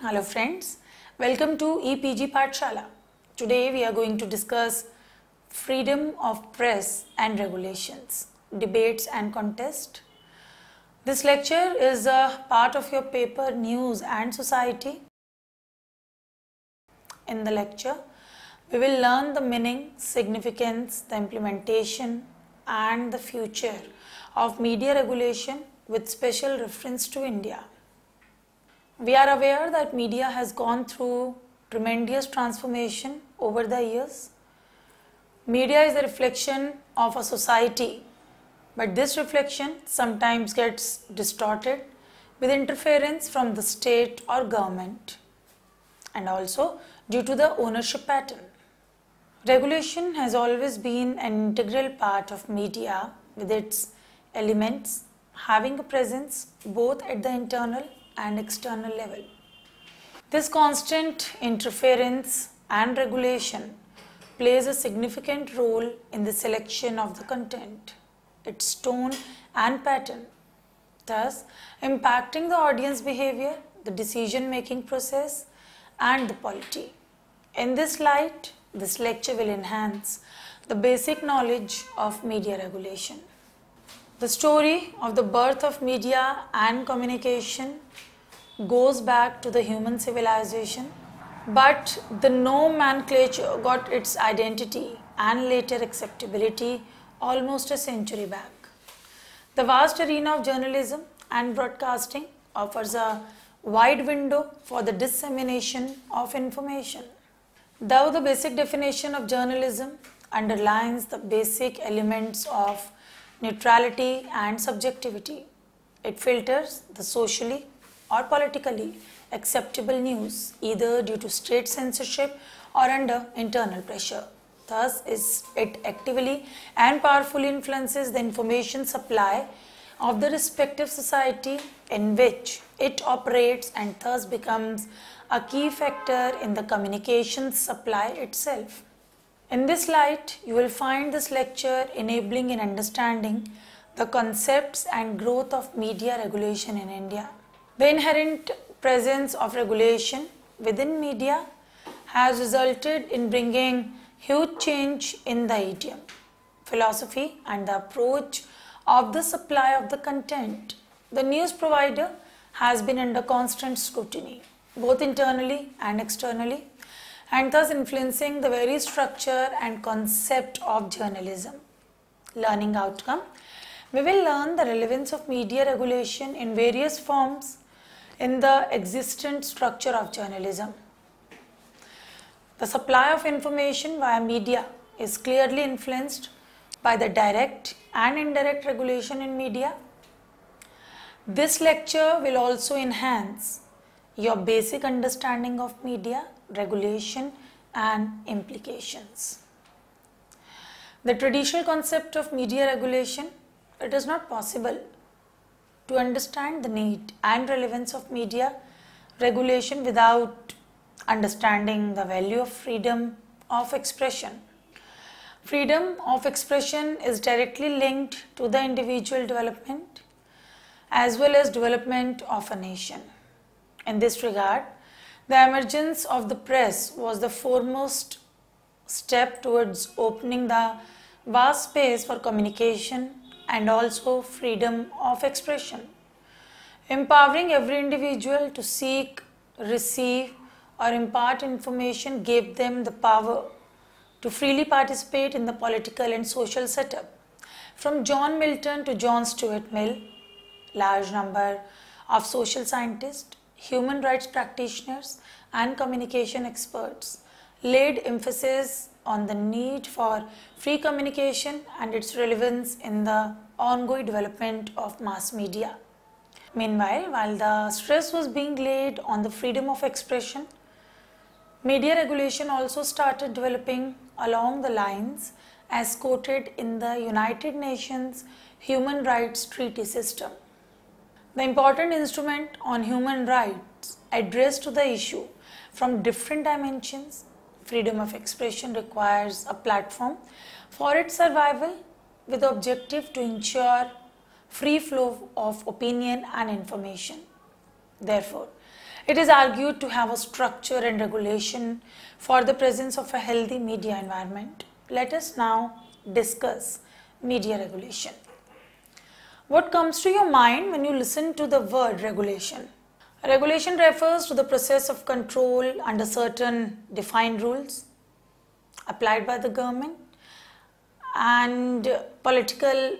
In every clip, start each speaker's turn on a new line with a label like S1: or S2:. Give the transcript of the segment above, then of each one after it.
S1: Hello friends, welcome to EPG Pathshala. Today we are going to discuss freedom of press and regulations, debates and contest. This lecture is a part of your paper News and Society. In the lecture, we will learn the meaning, significance, the implementation and the future of media regulation with special reference to India. We are aware that media has gone through tremendous transformation over the years. Media is a reflection of a society, but this reflection sometimes gets distorted with interference from the state or government, and also due to the ownership pattern. Regulation has always been an integral part of media, with its elements having a presence both at the internal and external level. This constant interference and regulation plays a significant role in the selection of the content, its tone and pattern, thus impacting the audience behavior, the decision-making process and the polity. In this light, this lecture will enhance the basic knowledge of media regulation. The story of the birth of media and communication goes back to the human civilization, but the nomenclature got its identity and later acceptability almost a century back. The vast arena of journalism and broadcasting offers a wide window for the dissemination of information. Though the basic definition of journalism underlines the basic elements of neutrality and subjectivity, it filters the socially or politically acceptable news either due to state censorship or under internal pressure. Thus, it actively and powerfully influences the information supply of the respective society in which it operates and thus becomes a key factor in the communication supply itself. In this light, you will find this lecture enabling in understanding the concepts and growth of media regulation in India. The inherent presence of regulation within media has resulted in bringing huge change in the idiom, philosophy and the approach of the supply of the content. The news provider has been under constant scrutiny, both internally and externally, and thus influencing the very structure and concept of journalism. Learning outcome: we will learn the relevance of media regulation in various forms in the existent structure of journalism. The supply of information via media is clearly influenced by the direct and indirect regulation in media. This lecture will also enhance your basic understanding of media regulation and implications. The traditional concept of media regulation, it is not possible to understand the need and relevance of media regulation without understanding the value of freedom of expression. Freedom of expression is directly linked to the individual development as well as development of a nation. In this regard, the emergence of the press was the foremost step towards opening the vast space for communication and also freedom of expression. Empowering every individual to seek, receive or impart information gave them the power to freely participate in the political and social setup. From John Milton to John Stuart Mill, large number of social scientists, human rights practitioners and communication experts laid emphasis on the need for free communication and its relevance in the ongoing development of mass media. Meanwhile, while the stress was being laid on the freedom of expression, media regulation also started developing along the lines as quoted in the United Nations Human Rights Treaty system. The important instrument on human rights addressed to the issue from different dimensions. Freedom of expression requires a platform for its survival with the objective to ensure free flow of opinion and information. Therefore, It is argued to have a structure and regulation for the presence of a healthy media environment. Let us now discuss media regulation. What comes to your mind when you listen to the word regulation? Regulation refers to the process of control under certain defined rules applied by the government and political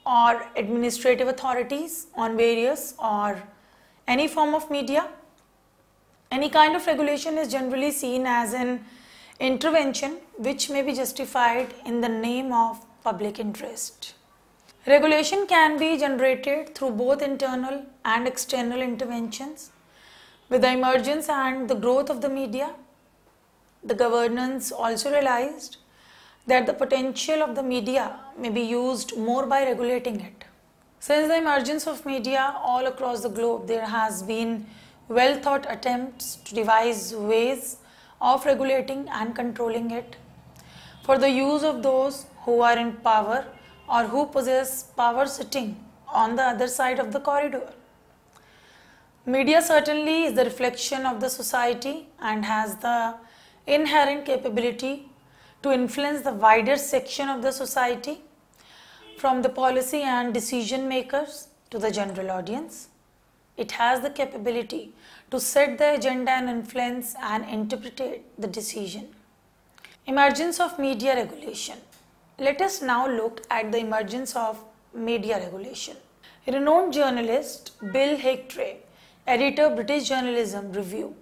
S1: or administrative authorities on various or any form of media. Any kind of regulation is generally seen as an intervention which may be justified in the name of public interest. Regulation can be generated through both internal and external interventions. With the emergence and the growth of the media, the governance also realized that the potential of the media may be used more by regulating it. Since the emergence of media all across the globe, there has been well thought attempts to devise ways of regulating and controlling it for the use of those who are in power or who possess power sitting on the other side of the corridor. Media certainly is the reflection of the society and has the inherent capability to influence the wider section of the society, from the policy and decision makers to the general audience. It has the capability to set the agenda and influence and interpret the decision. Emergence of media regulation. Let us now look at the emergence of media regulation. Renowned journalist Bill Hicktray, editor British Journalism Review,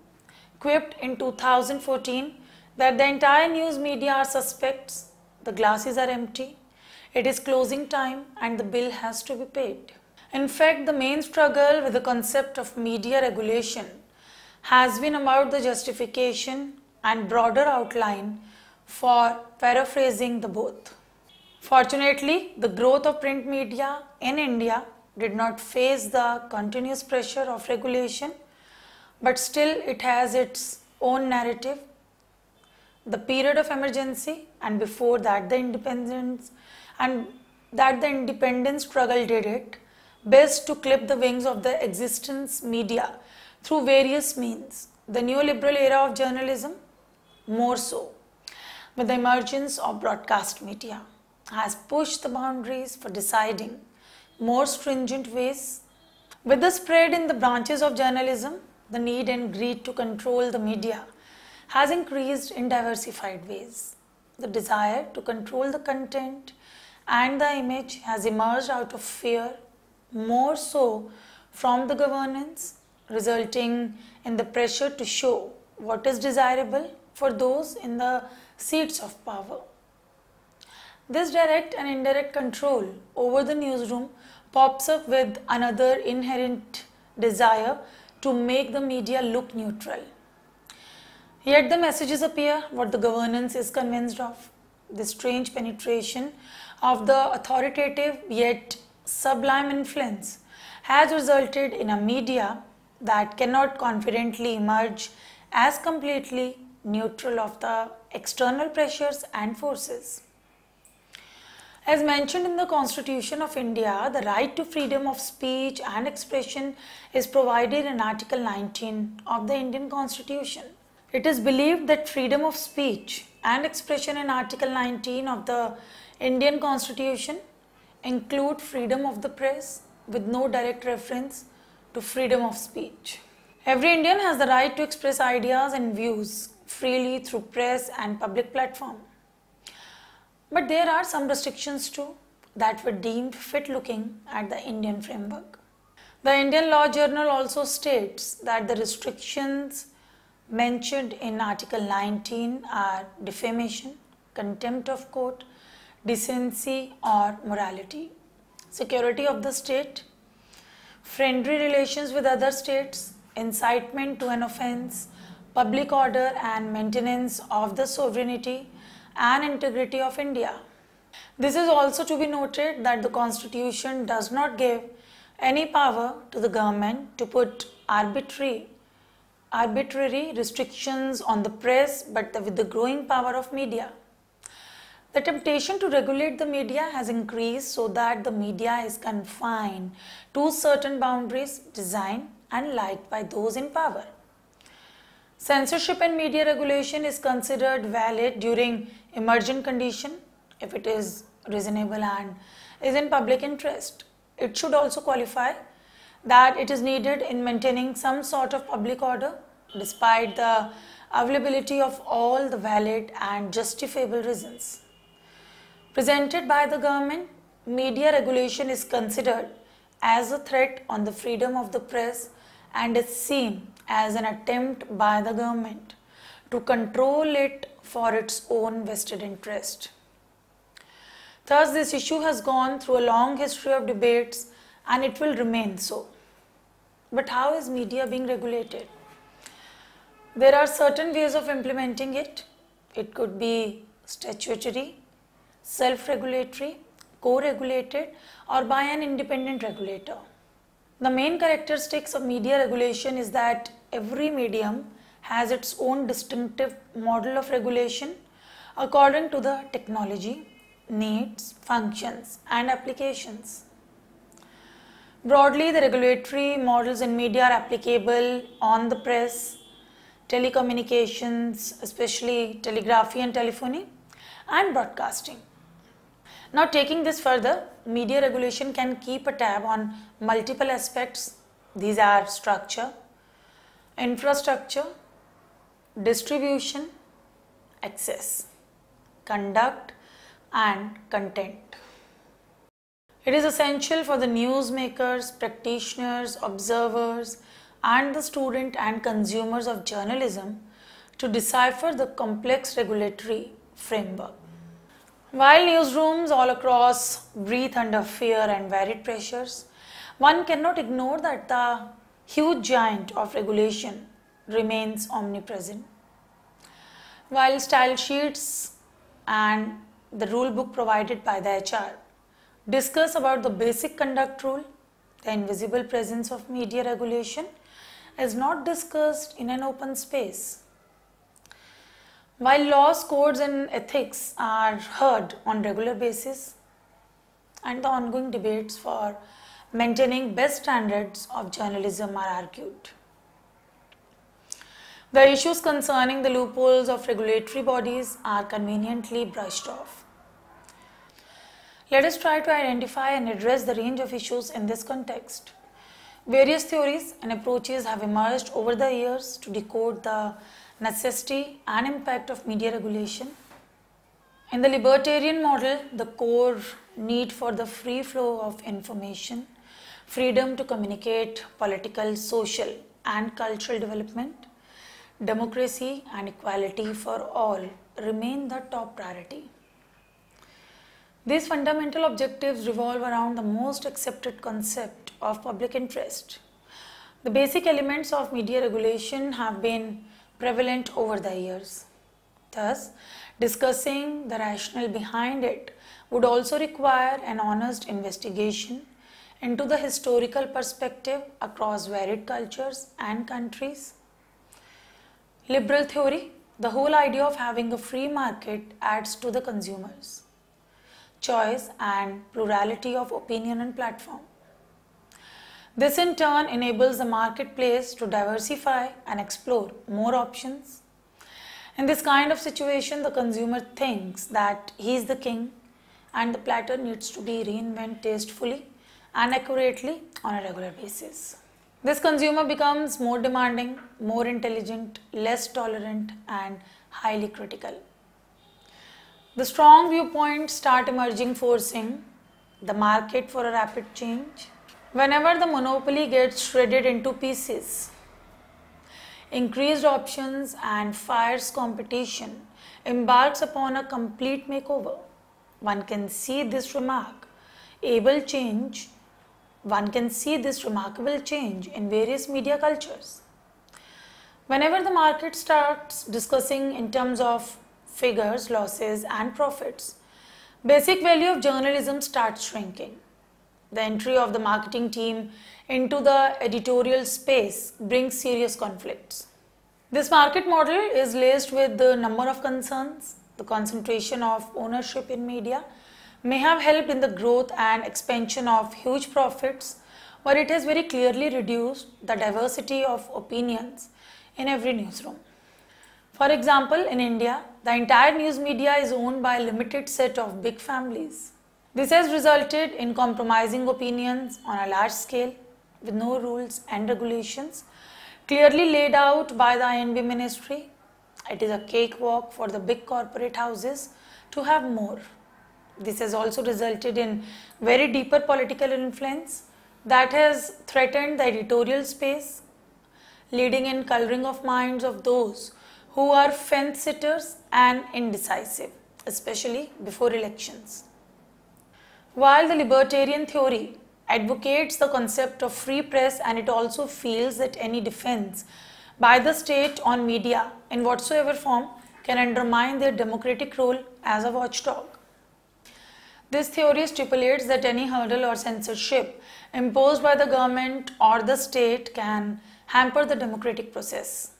S1: quipped in 2014 that the entire news media are suspects, the glasses are empty, it is closing time and the bill has to be paid. In fact, the main struggle with the concept of media regulation has been about the justification and broader outline for paraphrasing the both. Fortunately, the growth of print media in India did not face the continuous pressure of regulation, but still it has its own narrative. The period of emergency and before that the independence struggle did it best to clip the wings of the existence media through various means. The neoliberal era of journalism, more so, with the emergence of broadcast media, has pushed the boundaries for deciding more stringent ways. With the spread in the branches of journalism, the need and greed to control the media has increased in diversified ways. The desire to control the content and the image has emerged out of fear, more so from the governance, resulting in the pressure to show what is desirable for those in the seats of power. This direct and indirect control over the newsroom pops up with another inherent desire to make the media look neutral. Yet the messages appear what the governance is convinced of. This strange penetration of the authoritative yet sublime influence has resulted in a media that cannot confidently emerge as completely neutral of the external pressures and forces. As mentioned in the Constitution of India, the right to freedom of speech and expression is provided in Article 19 of the Indian Constitution. It is believed that freedom of speech and expression in Article 19 of the Indian Constitution include freedom of the press with no direct reference to freedom of speech. Every Indian has the right to express ideas and views freely through press and public platform. But there are some restrictions too that were deemed fit looking at the Indian framework. The Indian Law Journal also states that the restrictions mentioned in Article 19 are defamation, contempt of court, decency or morality, security of the state, friendly relations with other states, incitement to an offence, public order and maintenance of the sovereignty and integrity of India. This is also to be noted that the Constitution does not give any power to the government to put arbitrary restrictions on the press, but with the growing power of media. The temptation to regulate the media has increased so that the media is confined to certain boundaries designed and liked by those in power. Censorship and media regulation is considered valid during emergent condition if it is reasonable and is in public interest. It should also qualify that it is needed in maintaining some sort of public order despite the availability of all the valid and justifiable reasons. Presented by the government, media regulation is considered as a threat on the freedom of the press and is seen as an attempt by the government to control it for its own vested interest. Thus, this issue has gone through a long history of debates and it will remain so. But how is media being regulated? There are certain ways of implementing it. It could be statutory, self-regulatory, co-regulated, or by an independent regulator. The main characteristics of media regulation is that every medium has its own distinctive model of regulation according to the technology, needs, functions, and applications. Broadly, the regulatory models in media are applicable on the press, telecommunications, especially telegraphy and telephony, and broadcasting. Now, taking this further, media regulation can keep a tab on multiple aspects. These are structure, infrastructure, distribution, access, conduct, and content. It is essential for the newsmakers, practitioners, observers, and the student and consumers of journalism to decipher the complex regulatory framework. While newsrooms all across breathe under fear and varied pressures, one cannot ignore that the huge giant of regulation remains omnipresent. While style sheets and the rule book provided by the HR discuss about the basic conduct rule, the invisible presence of media regulation is not discussed in an open space. While laws, codes and ethics are heard on regular basis and the ongoing debates for maintaining best standards of journalism are argued, the issues concerning the loopholes of regulatory bodies are conveniently brushed off. Let us try to identify and address the range of issues in this context. Various theories and approaches have emerged over the years to decode the necessity and impact of media regulation. In the libertarian model, the core need for the free flow of information, freedom to communicate political, social, and cultural development, democracy, and equality for all remain the top priority. These fundamental objectives revolve around the most accepted concept of public interest. The basic elements of media regulation have been prevalent over the years. Thus, discussing the rationale behind it would also require an honest investigation into the historical perspective across varied cultures and countries. Liberal theory, the whole idea of having a free market adds to the consumers' choice and plurality of opinion and platform. This in turn enables the marketplace to diversify and explore more options. In this kind of situation, the consumer thinks that he is the king and the platter needs to be reinvented tastefully and accurately on a regular basis. This consumer becomes more demanding, more intelligent, less tolerant, and highly critical. The strong viewpoints start emerging, forcing the market for a rapid change. Whenever the monopoly gets shredded into pieces, increased options and fierce competition embarks upon a complete makeover. One can see this remarkable change in various media cultures. Whenever the market starts discussing in terms of figures, losses and profits, basic value of journalism starts shrinking. The entry of the marketing team into the editorial space brings serious conflicts. This market model is laced with the number of concerns. The concentration of ownership in media may have helped in the growth and expansion of huge profits, but it has very clearly reduced the diversity of opinions in every newsroom. For example, in India, the entire news media is owned by a limited set of big families. This has resulted in compromising opinions on a large scale with no rules and regulations clearly laid out by the INB ministry. It is a cakewalk for the big corporate houses to have more. This has also resulted in very deeper political influence that has threatened the editorial space, leading in coloring of minds of those who are fence-sitters and indecisive, especially before elections. While the libertarian theory advocates the concept of free press, and it also feels that any defense by the state on media in whatsoever form can undermine their democratic role as a watchdog. This theory stipulates that any hurdle or censorship imposed by the government or the state can hamper the democratic process.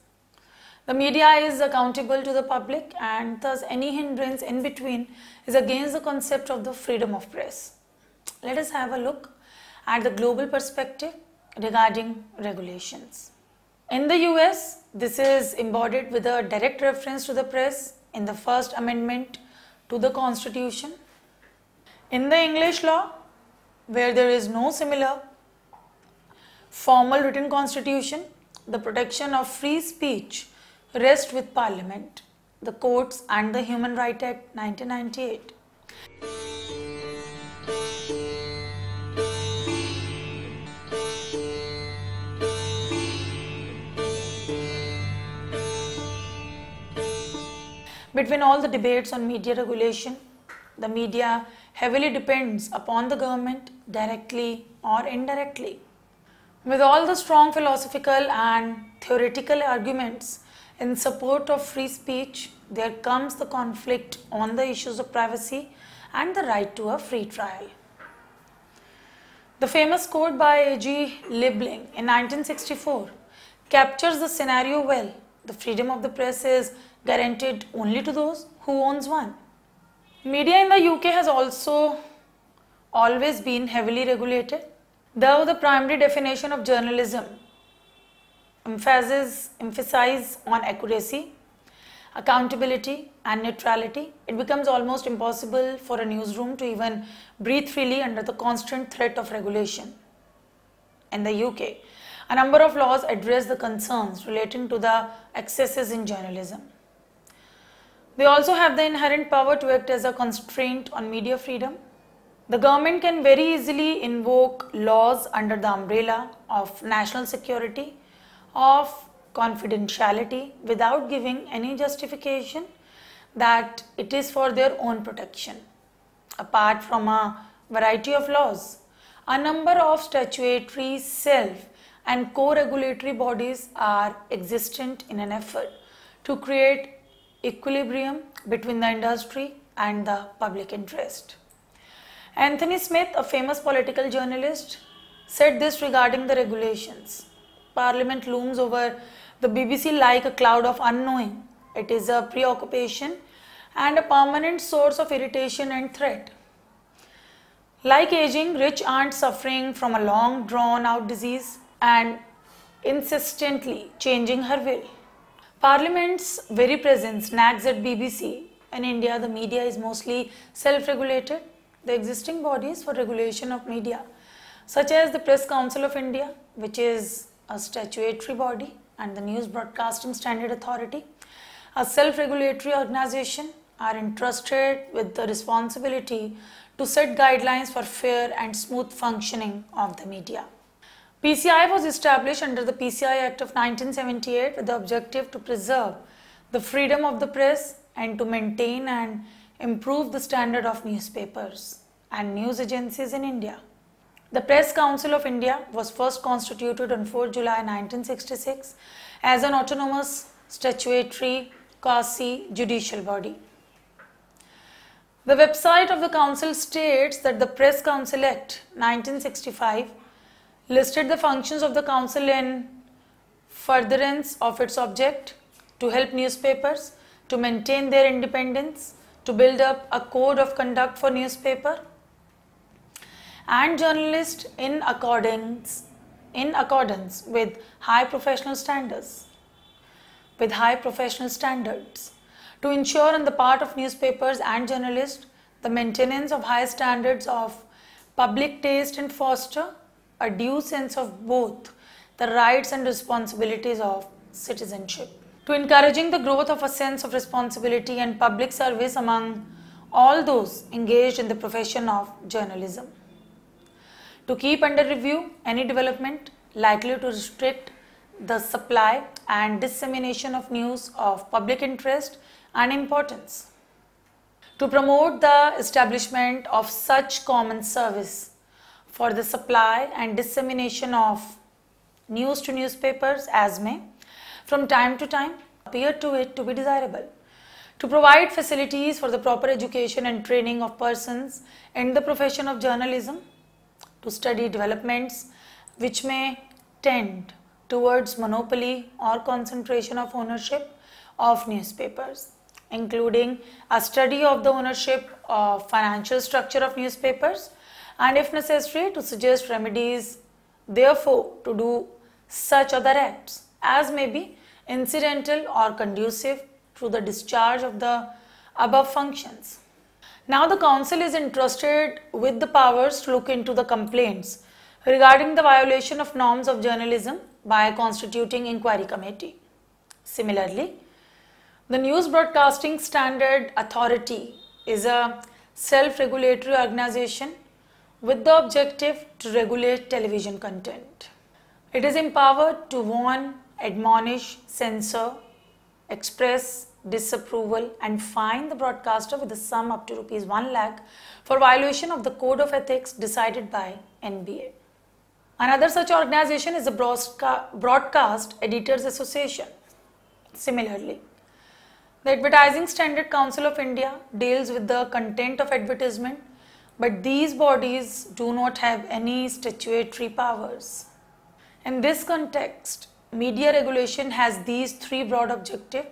S1: The media is accountable to the public, and thus any hindrance in between is against the concept of the freedom of press. Let us have a look at the global perspective regarding regulations. In the US, this is embodied with a direct reference to the press in the First Amendment to the Constitution. In the English law, where there is no similar formal written constitution, the protection of free speech rests with Parliament, the courts and the Human Rights Act 1998. Between all the debates on media regulation, the media heavily depends upon the government directly or indirectly. With all the strong philosophical and theoretical arguments in support of free speech, there comes the conflict on the issues of privacy and the right to a free trial. The famous quote by A.G. Liebling in 1964 captures the scenario well. The freedom of the press is guaranteed only to those who owns one. Media in the UK has also always been heavily regulated, though the primary definition of journalism emphasizes on accuracy, accountability and neutrality. It becomes almost impossible for a newsroom to even breathe freely under the constant threat of regulation. In the UK, a number of laws address the concerns relating to the excesses in journalism. They also have the inherent power to act as a constraint on media freedom. The government can very easily invoke laws under the umbrella of national security, of confidentiality, without giving any justification that it is for their own protection. Apart from a variety of laws, a number of statutory, self and co-regulatory bodies are existent in an effort to create equilibrium between the industry and the public interest. Anthony Smith, a famous political journalist, said this regarding the regulations. Parliament looms over the BBC like a cloud of unknowing. It is a preoccupation and a permanent source of irritation and threat. Like aging, rich aunt suffering from a long drawn out disease and insistently changing her will. Parliament's very presence nags at BBC. In India, the media is mostly self-regulated. The existing bodies for regulation of media, such as the Press Council of India, which is a statutory body, and the News Broadcasting Standard Authority, a self-regulatory organization, are entrusted with the responsibility to set guidelines for fair and smooth functioning of the media. PCI was established under the PCI Act of 1978 with the objective to preserve the freedom of the press and to maintain and improve the standard of newspapers and news agencies in India. The Press Council of India was first constituted on 4 July 1966 as an autonomous statutory quasi-judicial body. The website of the council states that the Press Council Act 1965 listed the functions of the council in furtherance of its object to help newspapers to maintain their independence, to build up a code of conduct for newspaper, and journalists in accordance with high professional standards. To ensure on the part of newspapers and journalists the maintenance of high standards of public taste and foster a due sense of both the rights and responsibilities of citizenship. To encouraging the growth of a sense of responsibility and public service among all those engaged in the profession of journalism. To keep under review any development likely to restrict the supply and dissemination of news of public interest and importance. To promote the establishment of such common service for the supply and dissemination of news to newspapers as may, from time to time, appear to it to be desirable. To provide facilities for the proper education and training of persons in the profession of journalism, to study developments which may tend towards monopoly or concentration of ownership of newspapers, including a study of the ownership of financial structure of newspapers, and if necessary to suggest remedies therefore to do such other acts as may be incidental or conducive to the discharge of the above functions. Now the Council is entrusted with the powers to look into the complaints regarding the violation of norms of journalism by constituting inquiry committee. Similarly, the News Broadcasting Standard Authority is a self-regulatory organization with the objective to regulate television content. It is empowered to warn, admonish, censor, express disapproval and fine the broadcaster with a sum up to ₹1 lakh for violation of the Code of Ethics decided by NBA. Another such organization is the Broadcast Editors Association. Similarly, the Advertising Standard Council of India deals with the content of advertisement, but these bodies do not have any statutory powers. In this context, media regulation has these three broad objectives: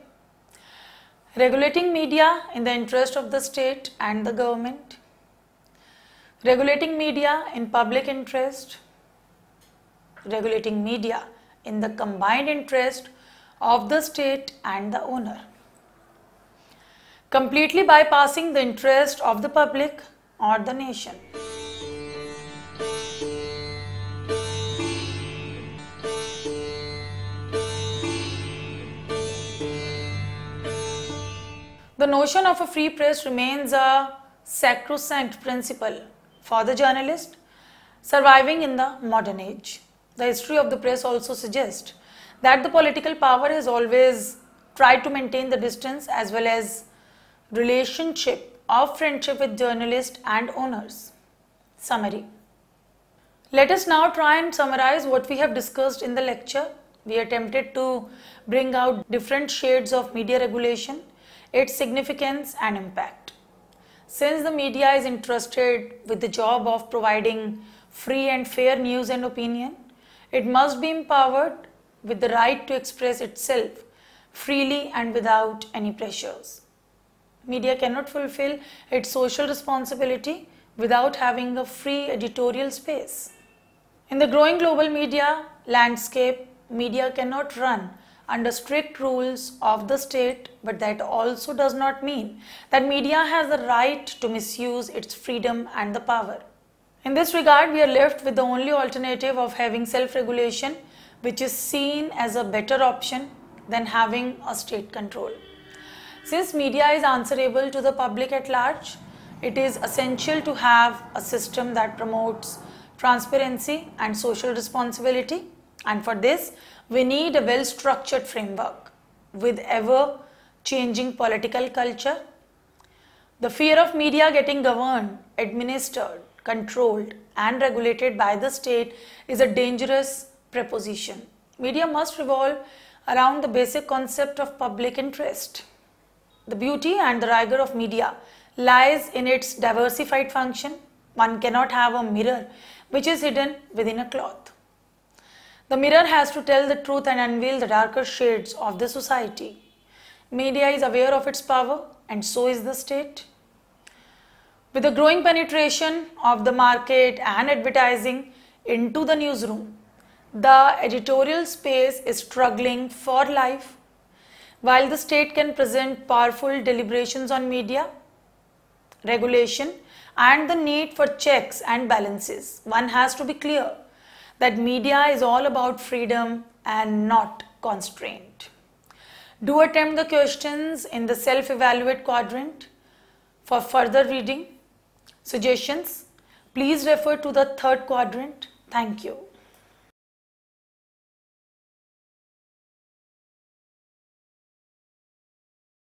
S1: regulating media in the interest of the state and the government, regulating media in public interest, regulating media in the combined interest of the state and the owner, completely bypassing the interest of the public or the nation. The notion of a free press remains a sacrosanct principle for the journalist surviving in the modern age. The history of the press also suggests that the political power has always tried to maintain the distance as well as relationship of friendship with journalists and owners. Summary. Let us now try and summarize what we have discussed in the lecture. We attempted to bring out different shades of media regulation, its significance and impact. Since the media is entrusted with the job of providing free and fair news and opinion, it must be empowered with the right to express itself freely and without any pressures. Media cannot fulfill its social responsibility without having a free editorial space. In the growing global media landscape, media cannot run under strict rules of the state, but that also does not mean that media has the right to misuse its freedom and the power. In this regard, we are left with the only alternative of having self-regulation, which is seen as a better option than having a state control. Since media is answerable to the public at large, it is essential to have a system that promotes transparency and social responsibility, and for this, we need a well-structured framework with ever-changing political culture. The fear of media getting governed, administered, controlled and regulated by the state is a dangerous proposition. Media must revolve around the basic concept of public interest. The beauty and the rigor of media lies in its diversified function. One cannot have a mirror which is hidden within a cloth. The mirror has to tell the truth and unveil the darker shades of the society. Media is aware of its power, and so is the state. With the growing penetration of the market and advertising into the newsroom, the editorial space is struggling for life. While the state can present powerful deliberations on media, regulation, and the need for checks and balances, one has to be clear that media is all about freedom and not constraint. Do attempt the questions in the self-evaluate quadrant. For further reading suggestions, please refer to the third quadrant. Thank you.